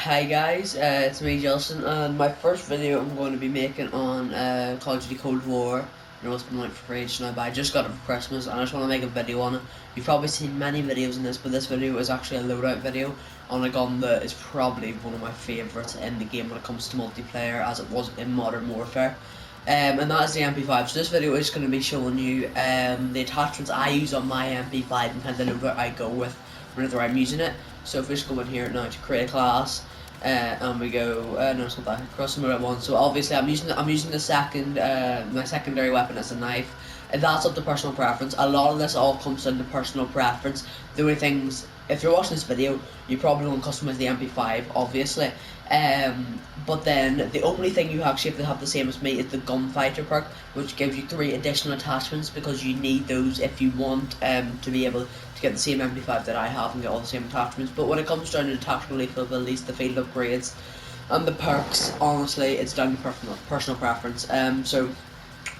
Hi guys, it's me Jelson, and my first video I'm going to be making on Call of Duty Cold War. I know it's been out for ages now, but I just got it for Christmas and I just want to make a video on it. You've probably seen many videos on this, but this video is actually a loadout video on a gun that is probably one of my favourites in the game when it comes to multiplayer, as it was in Modern Warfare. And that is the MP5. So this video is going to be showing you the attachments I use on my MP5 and kind of the loadout I go with whenever I'm using it. So if we just go in here now to create a class, and we go no, it's not that, cross the one. So obviously I'm using the second my secondary weapon as a knife, and that's up to personal preference. A lot of this all comes down to personal preference. The only things, if you're watching this video, you probably won't customize the MP5, obviously. But then the only thing you actually have to have the same as me is the gunfighter perk, which gives you 3 additional attachments, because you need those if you want to be able to get the same MP5 that I have and get all the same attachments. But when it comes down to the tactical lethal abilities, the field upgrades, and the perks, honestly, it's down to personal preference. So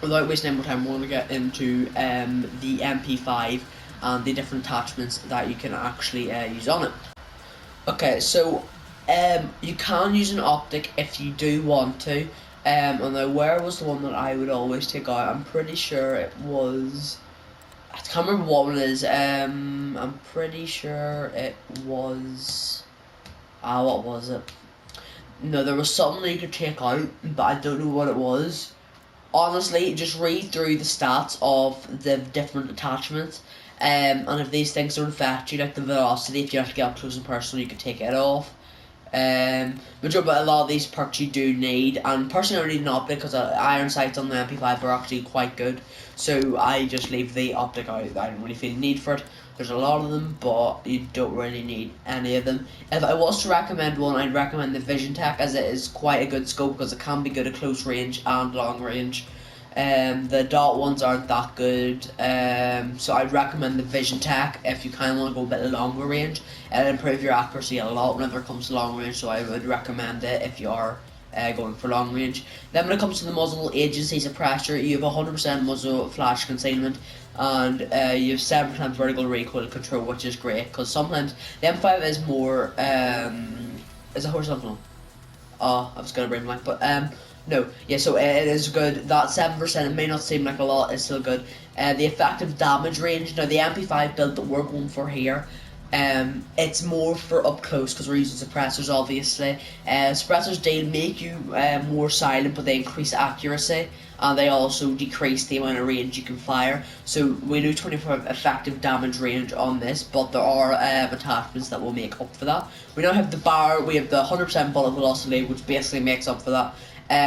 without wasting any more time, we're going to get into the MP5 and the different attachments that you can actually use on it. Okay, so you can use an optic if you do want to. And now, where was the one that I would always take out? I'm pretty sure it was, I can't remember what one it is. I'm pretty sure it was, what was it? No, there was something you could take out, but I don't know what it was. Honestly, just read through the stats of the different attachments, and if these things don't affect you, like the velocity, if you have to get up close and personal, you can take it off. But a lot of these perks you do need, and personally I don't need an optic because iron sights on the MP5 are actually quite good, so I just leave the optic out. I don't really feel the need for it. There's a lot of them, but you don't really need any of them. If I was to recommend one, I'd recommend the Vision Tech, as it is quite a good scope because it can be good at close range and long range. The dot ones aren't that good, so I'd recommend the Vision Tech if you kind of want to go a bit longer range and improve your accuracy a lot whenever it comes to long range. So I would recommend it if you are going for long range. Then when it comes to the muzzle agency suppressor, you have 100% muzzle flash concealment, and you have 7% vertical recoil control, which is great because sometimes the M5 is more is a horse something. Oh, I was gonna bring blank, but no, yeah, so it is good. That 7%, it may not seem like a lot, it's still good. The effective damage range, now the MP5 build that we're going for here, it's more for up close because we're using suppressors, obviously. Suppressors, they make you more silent, but they increase accuracy, and they also decrease the amount of range you can fire. So we do 25 effective damage range on this, but there are attachments that will make up for that. We now have the bar, we have the 100% bullet velocity, which basically makes up for that.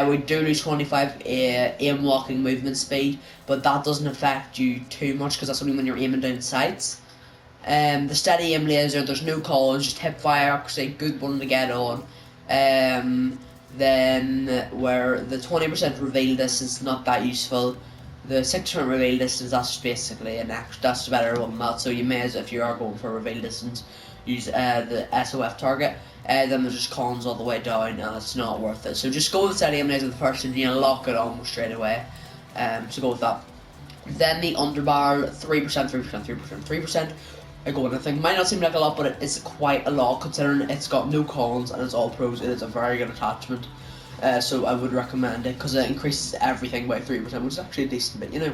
We do lose 25 aim locking movement speed, but that doesn't affect you too much because that's only when you're aiming down sights. The steady aim laser, there's no calls, just hip fire accuracy, good one to get on. Then where the 20% reveal distance, not that useful. The 6% reveal distance, that's basically that's a better one than that. So you may, as if you are going for reveal distance, use the SOF target. Then there's just cons all the way down, and it's not worth it. So just go with steady aim laser the first, and you lock it almost straight away. So go with that. Then the underbar, 3%, 3%, 3%, 3%. Again, I think might not seem like a lot, but it is quite a lot considering it's got no cons and it's all pros. It is a very good attachment, so I would recommend it because it increases everything by 3%, which is actually a decent bit, you know.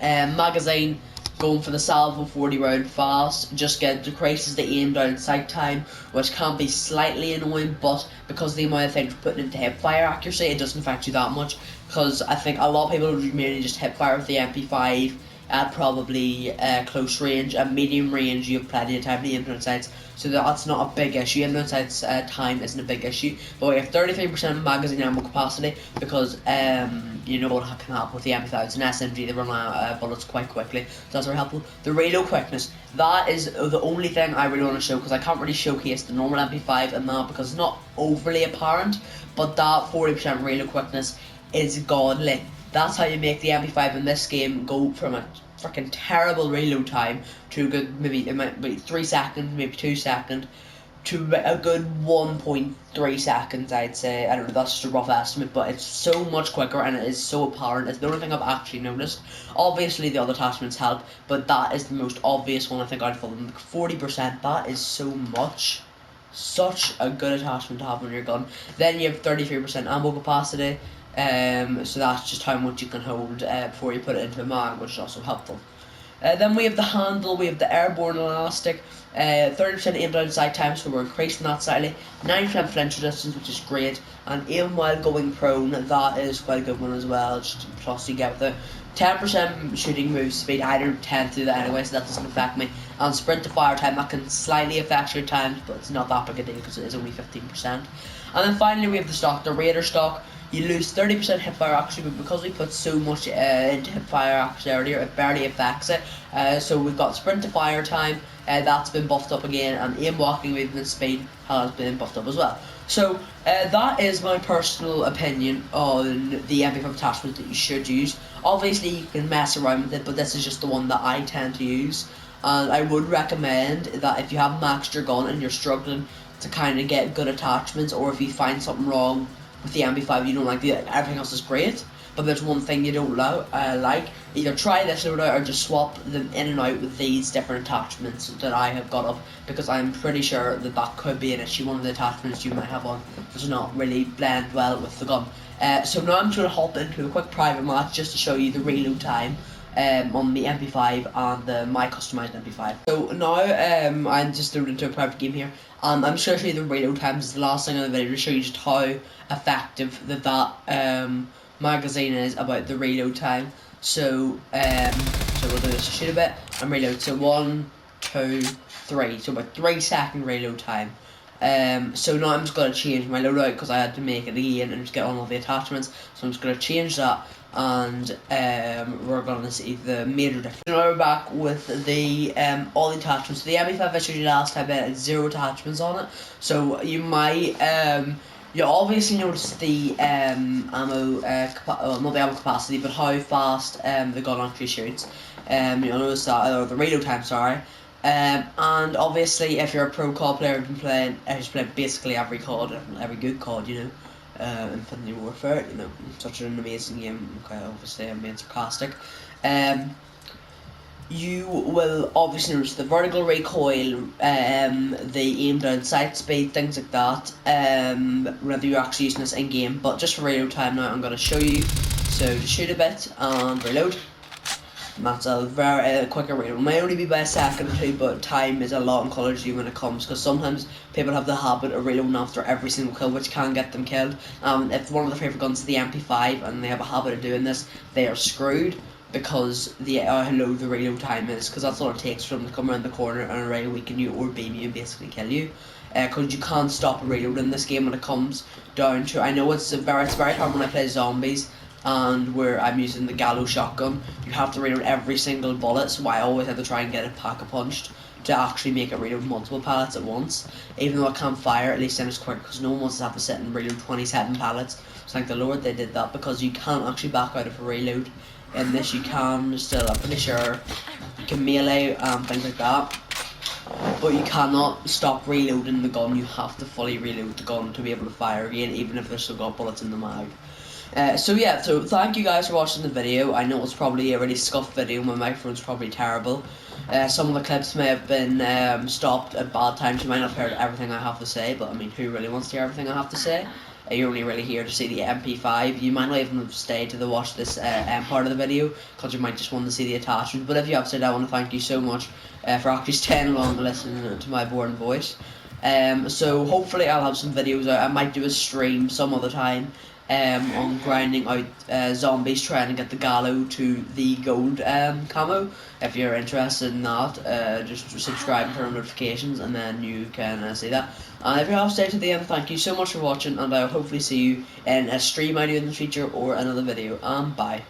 Magazine, going for the salvo 40 round fast, just decreases the aim down sight time, which can be slightly annoying, but because of the amount of things we're putting into hip fire accuracy, it doesn't affect you that much, because I think a lot of people would mainly just hip fire with the MP5 at probably close range. And medium range, you have plenty of time to aim down sights, so that's not a big issue. Aim down sights time isn't a big issue, but we have 33% magazine ammo capacity because you know what can happen with the MP5. It's an SMG, they run out of bullets quite quickly, so that's very helpful. The reload quickness, that is the only thing I really want to show, because I can't really showcase the normal MP5 and that because it's not overly apparent, but that 40% reload quickness is godly. That's how you make the MP5 in this game go from a freaking terrible reload time to a good, maybe it might be 3 seconds, maybe 2 seconds, to a good 1.3 seconds, I'd say. I don't know, that's just a rough estimate, but it's so much quicker and it is so apparent. It's the only thing I've actually noticed. Obviously the other attachments help, but that is the most obvious one I think out of them. 40%, that is so much. such a good attachment to have on your gun. Then you have 33% ammo capacity, so that's just how much you can hold before you put it into a mag, which is also helpful. Then we have the handle, we have the airborne elastic, 30% aim down sight time, so we're increasing that slightly, 90% flinch resistance, which is great, and aim while going prone, that is quite a good one as well, just plus you get with it. 10% shooting move speed, I don't tend to do that anyway, so that doesn't affect me. And sprint to fire time, that can slightly affect your times, but it's not that big a deal because it is only 15%. And then finally we have the stock, the Raider stock. You lose 30% hip fire accuracy, but because we put so much into hip fire accuracy earlier, it barely affects it. So we've got sprint to fire time, that's been buffed up again, and aim walking movement speed has been buffed up as well. So that is my personal opinion on the MP5 attachment that you should use. Obviously you can mess around with it, but this is just the one that I tend to use. And I would recommend that if you have maxed your gun and you're struggling to kind of get good attachments, or if you find something wrong with the MP5 you don't like, everything else is great, but there's one thing you don't like, either try this loadout or just swap them in and out with these different attachments that I have got up, because I'm pretty sure that that could be an issue. One of the attachments you might have on does not really blend well with the gun. So now I'm just going to hop into a quick private match just to show you the reload time on the MP5 and the my customized MP5. So now I'm just thrown into a private game here, and I'm just going to show you the reload times. It's the last thing on the video to show you just how effective that magazine is about the reload time. So so we'll do this, shoot a bit and reload. So 1, 2, 3, so about 3-second reload time. So now I'm just going to change my loadout because I had to make it again and just get on all the attachments. So I'm just going to change that, and we're going to see the major difference. Now we're back with the all the attachments. So the MP5 I showed you last time had 0 attachments on it. So you might you obviously notice the ammo, not the ammo capacity, but how fast the gun actually shoots. You'll notice that, or the reload time, sorry. And obviously, if you're a pro COD player, you've been playing, just playing basically every COD, every good COD, you know, Infinity Warfare, you know, such an amazing game. Okay, obviously I'm being sarcastic. You will obviously notice the vertical recoil, the aim down sight speed, things like that, whether you're actually using this in game. But just for reload time now, I'm going to show you. So to shoot a bit and reload. And that's a very quicker reload. It might only be by a second or two, but time is a lot in Call of Duty when it comes, because sometimes people have the habit of reloading after every single kill, which can get them killed. If one of their favourite guns is the MP5 and they have a habit of doing this, they are screwed, because how low the reload time is, because that's all it takes for them to come around the corner and right weaken you or beam you and basically kill you. Because you can't stop a reload in this game when it comes down to, I know it's very hard when I play zombies and where I'm using the Gallo shotgun. You have to reload every single bullet, so I always have to try and get it pack-a-punched to actually make it reload multiple pallets at once. Even though I can't fire, at least then it's quick, because no one wants to have to sit and reload 27 pallets. So thank the Lord they did that, because you can't actually back out of a reload. In this you can still, I'm pretty sure you can melee and things like that, but you cannot stop reloading the gun. You have to fully reload the gun to be able to fire again, even if there's still got bullets in the mag. So yeah, so thank you guys for watching the video. I know it's probably a really scuffed video, my microphone's probably terrible. Some of the clips may have been stopped at bad times. You might not have heard everything I have to say, but I mean, who really wants to hear everything I have to say? You're only really here to see the MP5. You might not even have stayed to watch this part of the video, because you might just want to see the attachment. But if you have said, I want to thank you so much for actually staying along to listen to my boring voice. So hopefully I'll have some videos out. I might do a stream some other time on grinding out zombies, trying to get the Gallo to the gold camo. If you're interested in that, just subscribe and turn on notifications, and then you can see that. And if you have stayed to the end, thank you so much for watching, and I'll hopefully see you in a stream I do in the future or another video. Bye.